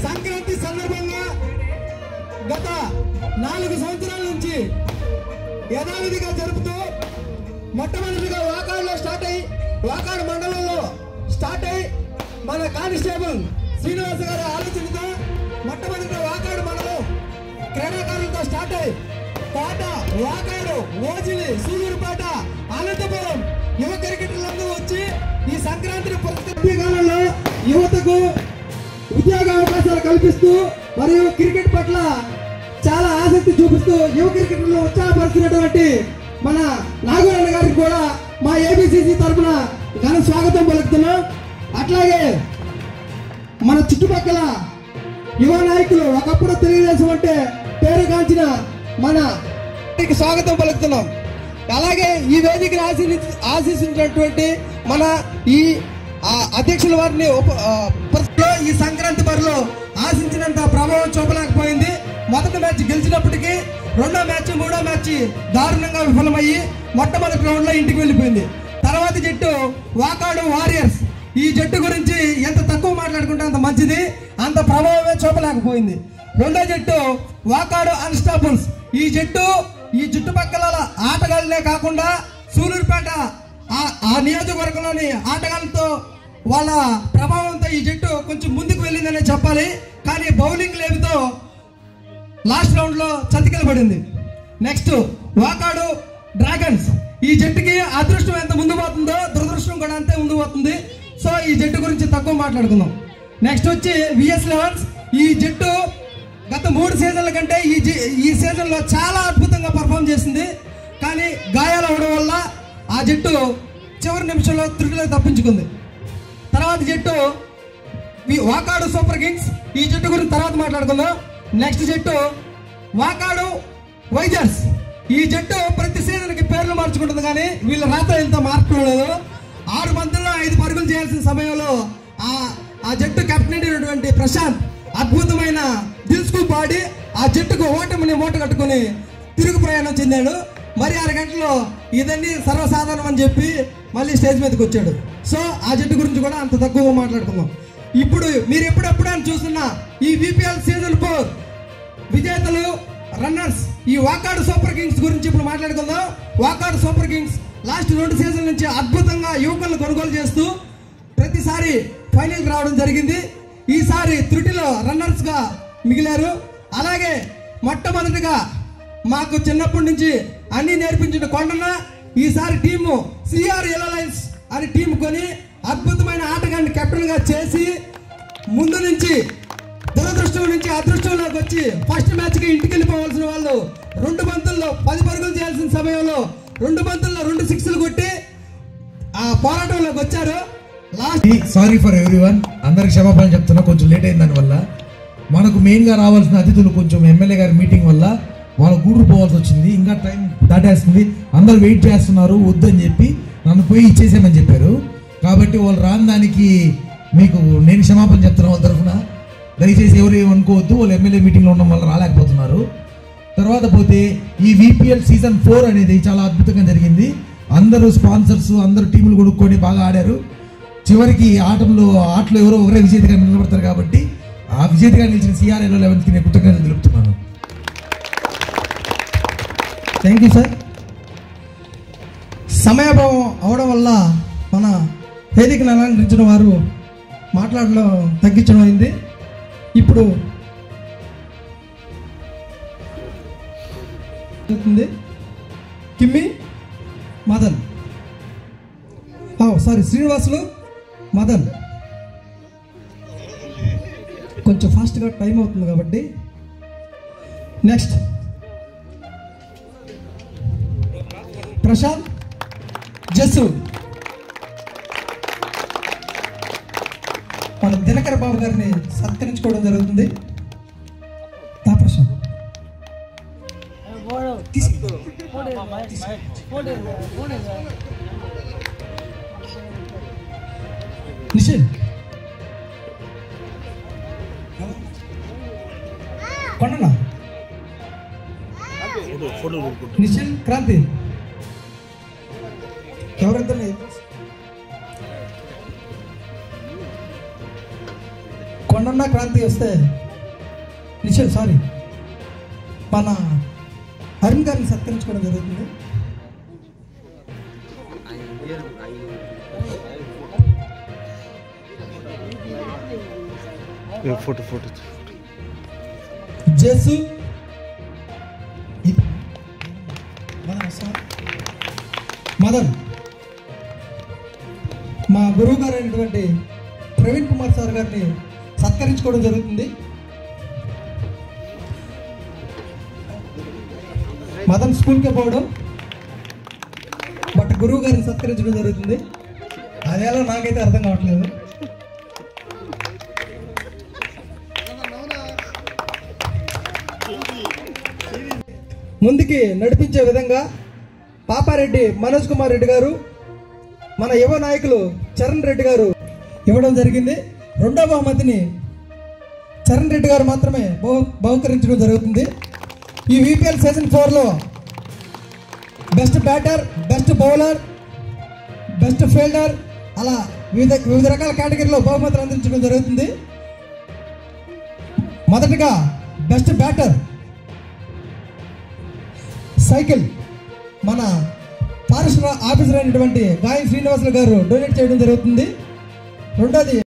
సంక్రాంతి సందర్భంగా గత 4 సంవత్సరాల నుంచి యథావిధిగా జరుపుతూ మొట్టమొదటిగా వాకాడులో స్టార్ట్ అయ్యి వాకాడు మండలంలో స్టార్ట్ అయ్యి మన కానిస్టేబుల్ శ్రీనివాస గారి ఆలోచనతో మొట్టమొదటిగా వాకాడు మండలం క్రీడాకారులతో స్టార్ట్ అయ్యి పాట వాకాడు ఓజిలి సూలూరుపేట అనంతపురం యువ క్రికెటర్లందరూ వచ్చి ఈ సంక్రాంతిని కాలంలో యువతకు ఉద్యోగ అవకాశాలు కల్పిస్తూ మరియు క్రికెట్ పట్ల చాలా ఆసక్తి చూపిస్తూ యువ క్రికెటర్లు ఉత్సాహపరుస్తున్నటువంటి మన నాగూరన్న గారికి కూడా మా ఏబిసిసి తరఫున ఘన స్వాగతం పలుకుతున్నాం. అట్లాగే మన చుట్టుపక్కల యువ నాయకులు ఒకప్పుడు తెలుగుదేశం అంటే పేరుగాంచిన మన స్వాగతం పలుకుతున్నాం. అలాగే ఈ వేదికను ఆశీర్వదించినటువంటి మన ఈ అధ్యక్షుల వారిని ఈ సంక్రాంతి బరిలో ఆశించినంత ప్రభావం చూపలేకపోయింది. మొదటి మ్యాచ్ గెలిచినప్పటికీ రెండో మ్యాచ్ మూడో మ్యాచ్ దారుణంగా విఫలమయ్యి మొట్టమొదటి రౌండ్ లో ఇంటికి వెళ్ళిపోయింది. తర్వాత జట్టు వాకాడు వారియర్స్. ఈ జట్టు గురించి ఎంత తక్కువ మాట్లాడుకుంటే అంత మంచిది, అంత ప్రభావమే చూపలేకపోయింది. రెండో జట్టు వాకాడు అన్స్టాపుల్స్. ఈ జట్టు ఈ చుట్టుపక్కల ఆటగాళ్లే కాకుండా సూలూరుపేట ఆ నియోజకవర్గంలోని ఆటగాళ్లతో వాళ్ళ ప్రభావంతో ఈ జట్టు కొంచెం ముందుకు వెళ్ళిందనే చెప్పాలి. కానీ బౌలింగ్ లేమితో లాస్ట్ రౌండ్ లో చతికిల పడింది. Next Vakadu dragons. ఈ జట్టుకి అదృష్టం ఎంత ముందు పోతుందో దురదృష్టం కూడా అంతే ముందు పోతుంది. సో ఈ జట్టు గురించి తక్కువ మాట్లాడుకుందాం. నెక్స్ట్ వచ్చి విఎస్ లెవెన్స్. ఈ జట్టు గత 3 సీజన్ల కంటే ఈ సీజన్ లో చాలా అద్భుతంగా పర్ఫామ్ చేసింది. కానీ గాయాలు అవడం వల్ల ఆ జట్టు చివరి నిమిషంలో త్రుటిలో తప్పించుకుంది. తర్వాత జట్టు వాకాడు సూపర్ కింగ్స్. ఈ జట్టు గురించి తర్వాత మాట్లాడుకుందాం. నెక్స్ట్ జట్టు వాకాడు వైజర్స్. ఈ జట్టు ప్రతి సీజన్ కి పేర్లు మార్చుకుంటుంది, కానీ వీళ్ళ రాత ఎంత మార్చుకోలేదు. 6 బంతుల్లో 5 పరుగులు చేయాల్సిన సమయంలో ఆ జట్టు కెప్టెన్ అయినటువంటి ప్రశాంత్ అద్భుతమైన దిల్స్కు పాడి ఆ జట్టుకు ఓటమిని మూట కట్టుకుని తిరుగు ప్రయాణం చెందాడు. మరి 6 గంటల్లో ఇదన్నీ సర్వసాధారణం అని చెప్పి మళ్ళీ స్టేజ్ మీదకి వచ్చాడు. సో ఆ జట్టు గురించి కూడా అంత తక్కువ మాట్లాడుకుందాం. ఇప్పుడు మీరు ఎప్పుడెప్పుడని చూస్తున్న ఈ విపిఎల్ సీజన్ 4 విజేతలు రన్నర్స్ ఈ వాకాడు సూపర్ కింగ్స్ గురించి ఇప్పుడు మాట్లాడుకుందాం. వాకాడు సూపర్ కింగ్స్ లాస్ట్ 2 సీజన్ల నుంచి అద్భుతంగా యువకులను కొనుగోలు చేస్తూ ప్రతిసారి ఫైనల్ రావడం జరిగింది. ఈసారి త్రుటిలో రన్నర్స్ గా మిగిలారు. అలాగే మొట్టమొదటిగా మాకు చిన్నప్పటి నుంచి అన్ని నేర్పించిన కొండన్న ఈసారి టీము సిఆర్ ఎలయన్స్ అని టీం కొని అద్భుతమైన ఆటగాన్ని కెప్టెన్ గా చేసి ముందు నుంచి దురదృష్టం నుంచి అదృష్టంలోకి వచ్చి ఫస్ట్ మ్యాచ్ కి ఇంటికి వెళ్ళిపోవాల్సిన వాళ్ళు 2 బంతుల్లో 10 పరుగులు చేయాల్సిన సమయంలో 2 బంతుల్లో 2 సిక్స్లు కొట్టి ఆ పోరాటంలోకి వచ్చారు. సారీ ఫర్ ఎవ్రీవన్, అందరికి క్షమాపణ చెప్తున్నా, కొంచెం లేట్ అయిన దానివల్ల. మనకు మెయిన్ గా రావాల్సిన అతిథులు కొంచెం ఎమ్మెల్యే గారి మీటింగ్ వల్ల వాళ్ళ గూడూరు పోవాల్సి వచ్చింది. ఇంకా టైం దాటేస్తుంది, అందరు వెయిట్ చేస్తున్నారు. వద్దని చెప్పి నన్ను పోయి ఇచ్చేసామని చెప్పారు. కాబట్టి వాళ్ళు రాని దానికి మీకు నేను క్షమాపణ చెప్తున్నా వాళ్ళ తరఫున. దయచేసి ఎవరు ఏమనుకోవద్దు, వాళ్ళు ఎమ్మెల్యే మీటింగ్లో ఉండడం వల్ల రాలేకపోతున్నారు. తర్వాత పోతే ఈ విపిఎల్ సీజన్ 4 అనేది చాలా అద్భుతంగా జరిగింది. అందరూ స్పాన్సర్స్ అందరూ టీములు కొనుక్కొని బాగా ఆడారు. చివరికి ఆటలో ఎవరో ఒకరే విజేతగా నిలబడతారు. కాబట్టి ఆ విజేతగా నిలిచిన సిఆర్ఏలో 11కి నేను కృతజ్ఞతలు తెలుపుతున్నాను. Thank you sir. సమయాభావం అవడం వల్ల మన వేదికను అలంకరించిన వారు మాట్లాడడం తగ్గించడం అయింది. ఇప్పుడు కిమ్మి మదన్, సారీ శ్రీనివాసులు మదన్. కొంచెం ఫాస్ట్గా టైం అవుతుంది కాబట్టి నెక్స్ట్ ప్రశాంత్ జస్సు. మన దినకర్ బాబు గారిని సత్కరించుకోవడం జరుగుతుంది. ప్రశాంత్ నిషిల్ కొండనా నిఖిల్ క్రాంతి ఎవరంతా కొండన్న క్రాంతి వస్తే నిఖిల్ సారీ మన అరుణ్ గారిని సత్కరించుకోవడం జరుగుతుంది. ఫోటో జేసు మదన్ మా గురువు గారు అయినటువంటి ప్రవీణ్ కుమార్ సార్ గారిని సత్కరించుకోవడం జరుగుతుంది. మదన్ స్కూల్కే పోవడం బట్ గురువు గారిని సత్కరించడం జరుగుతుంది. అదేలా నాకైతే అర్థం కావట్లేదు. ముందుకి నడిపించే విధంగా పాపారెడ్డి మనోజ్ కుమార్ రెడ్డి గారు, మన యువ నాయకులు చరణ్ రెడ్డి గారు ఇవ్వడం జరిగింది. రెండో బహుమతిని చరణ్ రెడ్డి గారు మాత్రమే బహుకరించడం జరుగుతుంది. ఈ విపిఎల్ సీజన్ 4లో best batter, best bowler, best fielder అలా వివిధ రకాల కేటగిరీలో బహుమతులు అందించడం జరుగుతుంది. మొదటగా బెస్ట్ బ్యాటర్ సైకిల్ మన ఫారెస్ట్ ఆఫీసర్ అయినటువంటి గాయం శ్రీనివాసులు గారు డొనేట్ చేయడం జరుగుతుంది. రెండోది